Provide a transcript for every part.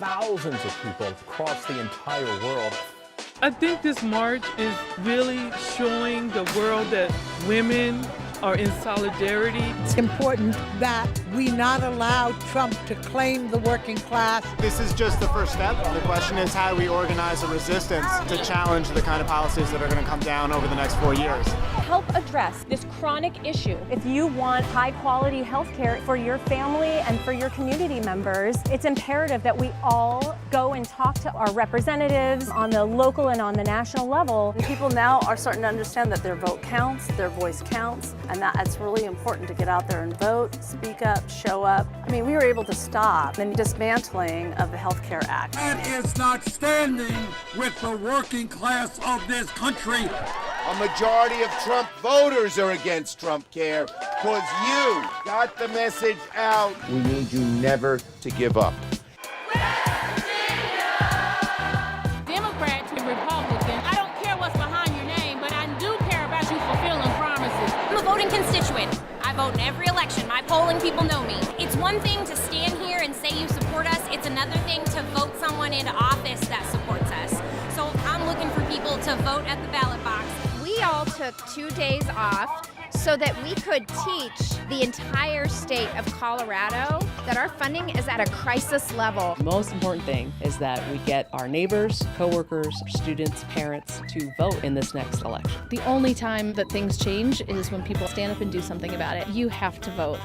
thousands of people across the entire world. I think this march is really showing the world that women are in solidarity. It's important that we not allow Trump to claim the working class. This is just the first step. The question is how do we organize a resistance to challenge the kind of policies that are going to come down over the next 4 years. Help address this chronic issue. If you want high-quality health care for your family and for your community members, it's imperative that we all go and talk to our representatives on the local and on the national level. People now are starting to understand that their vote counts, their voice counts, and that it's really important to get out there and vote, speak up, show up. I mean, we were able to stop the dismantling of the Health Care Act. That is not standing with the working class of this country. A majority of Trump voters are against Trump Care because you got the message out. We need you never to give up. Democrat to Republican, I don't care what's behind your name, but I do care about you fulfilling promises. I'm a voting constituent. I vote in every election. My polling people know me. It's one thing to stand here and say you support us. It's another thing to vote someone into office that supports us. So I'm looking for people to vote at the ballot box. We all took 2 days off so that we could teach the entire state of Colorado that our funding is at a crisis level. The most important thing is that we get our neighbors, coworkers, students, parents to vote in this next election. The only time that things change is when people stand up and do something about it. You have to vote.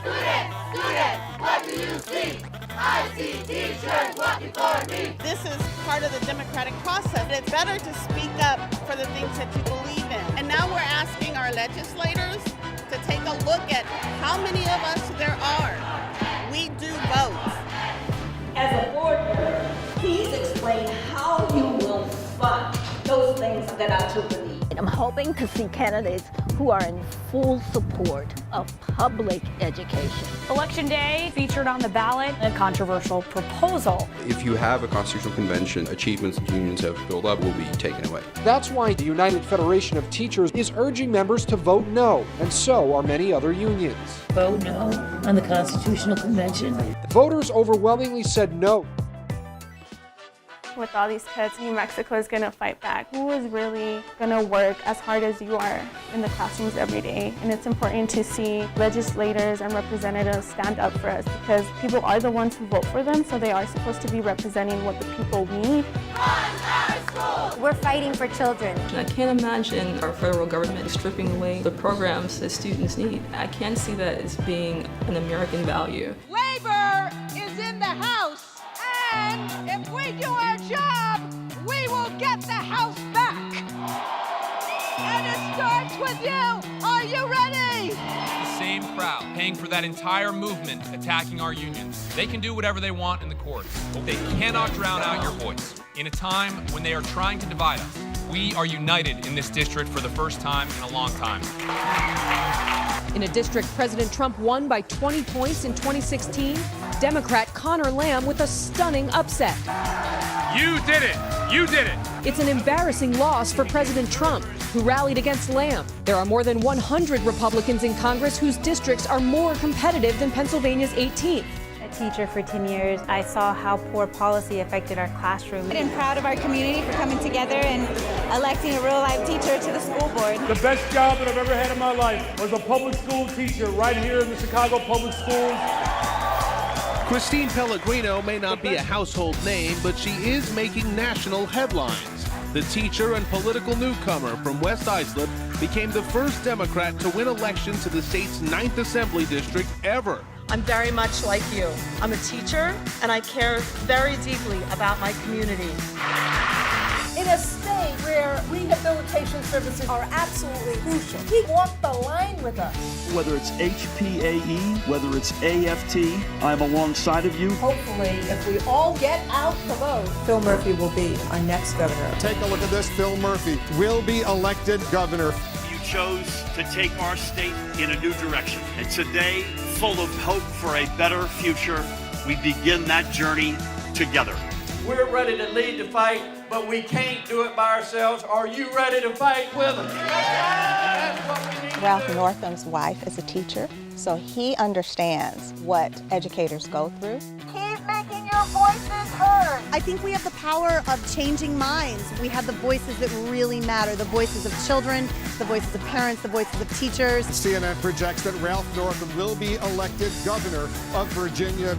Students, what do you see? I see teachers working for me. This is part of the democratic process. It's better to speak up for the things that you believe in. And now we're asking our legislators to take a look at how many of us there are. We do vote. As a board member, please explain how you will fund those things that I do believe. I'm hoping to see candidates who are in full support of public education. Election Day featured on the ballot a controversial proposal. If you have a constitutional convention, achievements that unions have built up will be taken away. That's why the United Federation of Teachers is urging members to vote no, and so are many other unions. Vote no on the Constitutional Convention. Voters overwhelmingly said no. With all these cuts, New Mexico is going to fight back. Who is really going to work as hard as you are in the classrooms every day? And it's important to see legislators and representatives stand up for us because people are the ones who vote for them, so they are supposed to be representing what the people need. We're fighting for children. I can't imagine our federal government stripping away the programs that students need. I can't see that as being an American value. Labor is in the House. And if we do our job, we will get the House back. And it starts with you. Are you ready? The same crowd paying for that entire movement, attacking our unions. They can do whatever they want in the courts, but they cannot drown out your voice. In a time when they are trying to divide us, we are united in this district for the first time in a long time. In a district President Trump won by 20 points in 2016, Democrat Connor Lamb with a stunning upset. You did it! You did it! It's an embarrassing loss for President Trump, who rallied against Lamb. There are more than 100 Republicans in Congress whose districts are more competitive than Pennsylvania's 18th. A teacher for 10 years, I saw how poor policy affected our classroom. I'm proud of our community for coming together and electing a real-life teacher to the school board. The best job that I've ever had in my life was a public school teacher right here in the Chicago Public Schools. Christine Pellegrino may not be a household name, but she is making national headlines. The teacher and political newcomer from West Islip became the first Democrat to win election to the state's 9th Assembly District ever. I'm very much like you. I'm a teacher, and I care very deeply about my community. In a state where rehabilitation services are absolutely crucial, he walked the line with us. Whether it's HPAE, whether it's AFT, I'm alongside of you. Hopefully, if we all get out to vote, Phil Murphy will be our next governor. Take a look at this. Phil Murphy will be elected governor. You chose to take our state in a new direction. And today, full of hope for a better future, we begin that journey together. We're ready to lead the fight, but we can't do it by ourselves. Are you ready to fight with us? That's what we need. Ralph Northam's wife is a teacher, so he understands what educators go through. Keep making your voices heard. I think we have the power of changing minds. We have the voices that really matter, the voices of children, the voices of parents, the voices of teachers. CNN projects that Ralph Northam will be elected governor of Virginia.